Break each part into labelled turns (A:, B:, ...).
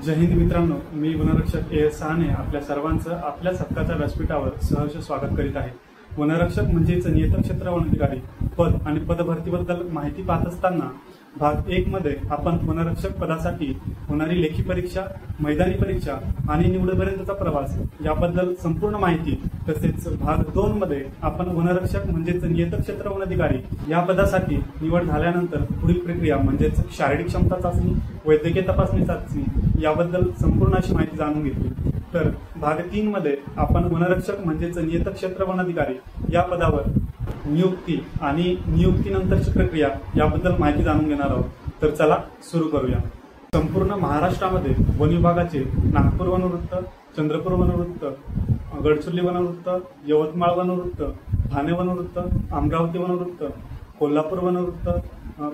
A: जय हिंद मित्रांनो, मी वनरक्षक ए.एस. साहने आपल्या सर्वांचं आपल्या हक्काच्या व्यासपीठावर सहर्ष स्वागत करीत आहे। वनरक्षक म्हणजेच नियतक क्षेत्र वनाधिकारी पद आणि पदभरतीबद्दल माहिती पाहत असताना भाग 1 मध्ये आपण वनरक्षक पदासाठी होणारी लेखी परीक्षा, मैदानी परीक्षा आणि निवडीपर्यंतचा प्रवास याबद्दल संपूर्ण माहिती, तसेच भाग 2 मध्ये आपण वनरक्षक म्हणजेच नियतक क्षेत्र वनाधिकारी या पदासाठी निवड झाल्यानंतर पुढील प्रक्रिया म्हणजेच शारीरिक क्षमता चाचणी, वैद्यकीय तपासणी चाचणी याबद्दल संपूर्ण अशी माहिती जाणून घेतली। तर भाग 3 मध्ये आपण वनरक्षक म्हणजेच नियतक क्षेत्र वनाधिकारी या पदावर नियुक्ती आणि नियुक्तीनंतरची प्रक्रिया याबद्दल माहिती जाणून घेणार आहोत। तर चला सुरू करूया। संपूर्ण महाराष्ट्रामध्ये वन विभागाचे नागपूर वनवृत्त, चंद्रपूर वनवृत्त, गडचिरोली वनवृत्त, यवतमाळ वनवृत्त, ठाणे वनवृत्त, अमरावती वनवृत्त, कोल्हापूर वनवृत्त,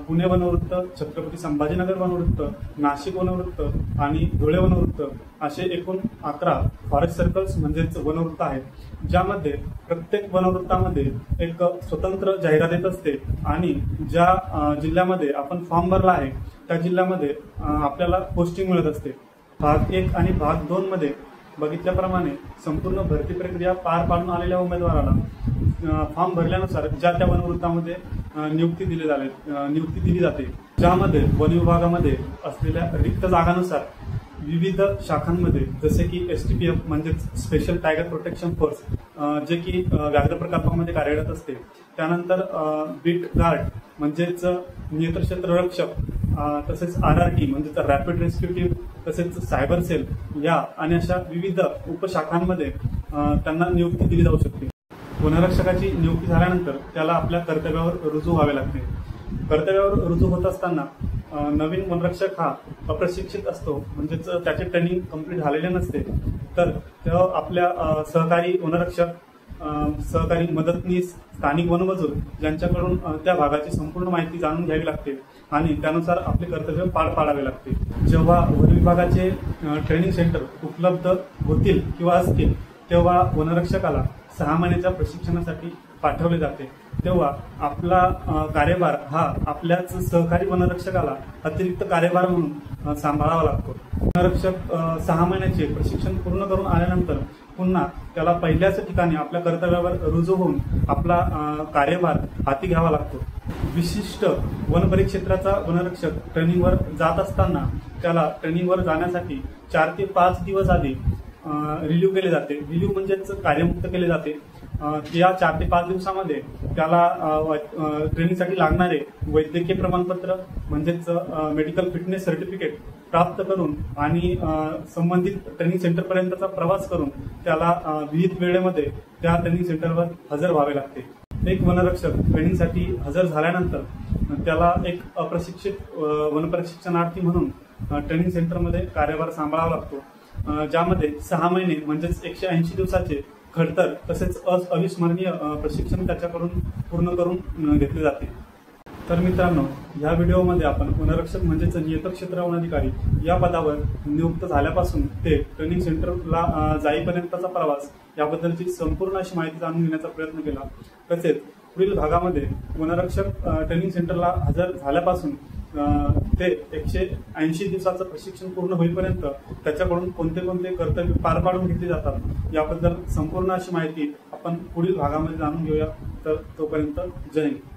A: पुणे वनवृत्त, छत्रपती संभाजीनगर वनवृत्त, नाशिक वनवृत्त आणि धुळे वनवृत्त असे एकूण 11 फॉरेस्ट सर्कल्स म्हणजेच वनवृत्त आहेत, ज्यामध्ये प्रत्येक वनवृत्तामध्ये एक स्वतंत्र जाहिरात येत असते आणि ज्या जिल्ह्यामध्ये आपण फॉर्म भरला आहे त्या जिल्ह्यामध्ये आपल्याला पोस्टिंग मिळत असते। भाग 1 आणि भाग 2 मध्ये बघितल्याप्रमाणे संपूर्ण भरती प्रक्रिया पार पाडून आलेल्या उमेदवाराला फॉर्म भरल्यानुसार ज्या त्या वनवृत्तामध्ये नियुक्ती दिली जाते, ज्यामध्ये वन विभागामध्ये असलेल्या रिक्त जागांनुसार विविध शाखांमध्ये जसे की STPF म्हणजेच स्पेशल टायगर प्रोटेक्शन फोर्स जे की व्याघ्र प्रकल्पामध्ये कार्यरत असते, त्यानंतर बीट गार्ड म्हणजेच नियंत्रण क्षेत्र रक्षक, तसेच RRT म्हणजेच रॅपिड रेस्क्यू टीम, तसेच सायबर सेल या आणि अशा विविध उपशाखांमध्ये त्यांना नियुक्ती दिली जाऊ शकते। वनरक्षकाची नियुक्ती झाल्यानंतर त्याला आपल्या कर्तव्यावर रुजू व्हावे लागते। कर्तव्यावर रुजू होत असताना नवीन वनरक्षक हा अप्रशिक्षित असतो, म्हणजेच त्याचे ट्रेनिंग कंप्लीट झालेले नसते, तर तो आपल्या सहकारी वनरक्षक, सहकारी मदतनीस, स्थानिक वनमजूर यांच्याकडून त्या भागाची संपूर्ण माहिती जाणून घ्यावी लागते आणि त्यानुसार आपले कर्तव्य पार पाडावे लागते। जेव्हा वन विभागाचे ट्रेनिंग सेंटर उपलब्ध होतील किंवा असतील तेव्हा वनरक्षकाला 6 महिन्याच्या प्रशिक्षणासाठी पाठवले जाते, तेव्हा आपला कार्यभार हा आपल्याच सहकारी वनरक्षकाला अतिरिक्त कार्यभार म्हणून सांभाळावा लागतो। वनरक्षक 6 महिन्याचे प्रशिक्षण पूर्ण करून आल्यानंतर पुन्हा त्याला पहिल्याच ठिकाणी आपल्या कर्तव्यावर रुजू होऊन आपला कार्यभार हाती घ्यावा लागतो। विशिष्ट वन परिक्षेत्राचा वनरक्षक ट्रेनिंगवर जात असताना त्याला ट्रेनिंगवर जाण्यासाठी 4 ते 5 दिवस आधी रिलीव्ह केले जाते। रिलीव्ह म्हणजेच कार्यमुक्त केले जाते। या 4 ते 5 दिवसामध्ये त्याला ट्रेनिंगसाठी लागणारे वैद्यकीय प्रमाणपत्र म्हणजेच मेडिकल फिटनेस सर्टिफिकेट प्राप्त करून आणि संबंधित ट्रेनिंग सेंटरपर्यंतचा प्रवास करून त्याला विहित वेळेमध्ये त्या ट्रेनिंग सेंटरवर हजर व्हावे लागते। एक वनरक्षक ट्रेनिंगसाठी हजर झाल्यानंतर त्याला एक अप्रशिक्षित वनप्रशिक्षणार्थी म्हणून ट्रेनिंग सेंटरमध्ये कार्यभार सांभाळावा लागतो, ज्यामध्ये 6 महिने म्हणजेच 180 दिवसाचे खडतर तसेच अविस्मरणीय प्रशिक्षण त्याच्याकडून पूर्ण करून घेतले जाते। तर मित्रांनो, या व्हिडिओमध्ये आपण वनरक्षक म्हणजेच नियतक क्षेत्र वनाधिकारी या पदावर नियुक्त झाल्यापासून ते ट्रेनिंग सेंटरला जाईपर्यंतचा प्रवास याबद्दलची संपूर्ण अशी माहिती जाणून घेण्याचा प्रयत्न केला। तसेच पुढील भागामध्ये वनरक्षक ट्रेनिंग सेंटरला हजर झाल्यापासून ते 180 दिवसाचं प्रशिक्षण पूर्ण होईपर्यंत त्याच्याकडून कोणते कोणते कर्तव्य पार पाडून घेतली जातात याबद्दल संपूर्ण अशी माहिती आपण पुढील भागामध्ये जाणून घेऊया। तर तोपर्यंत जय हिंद।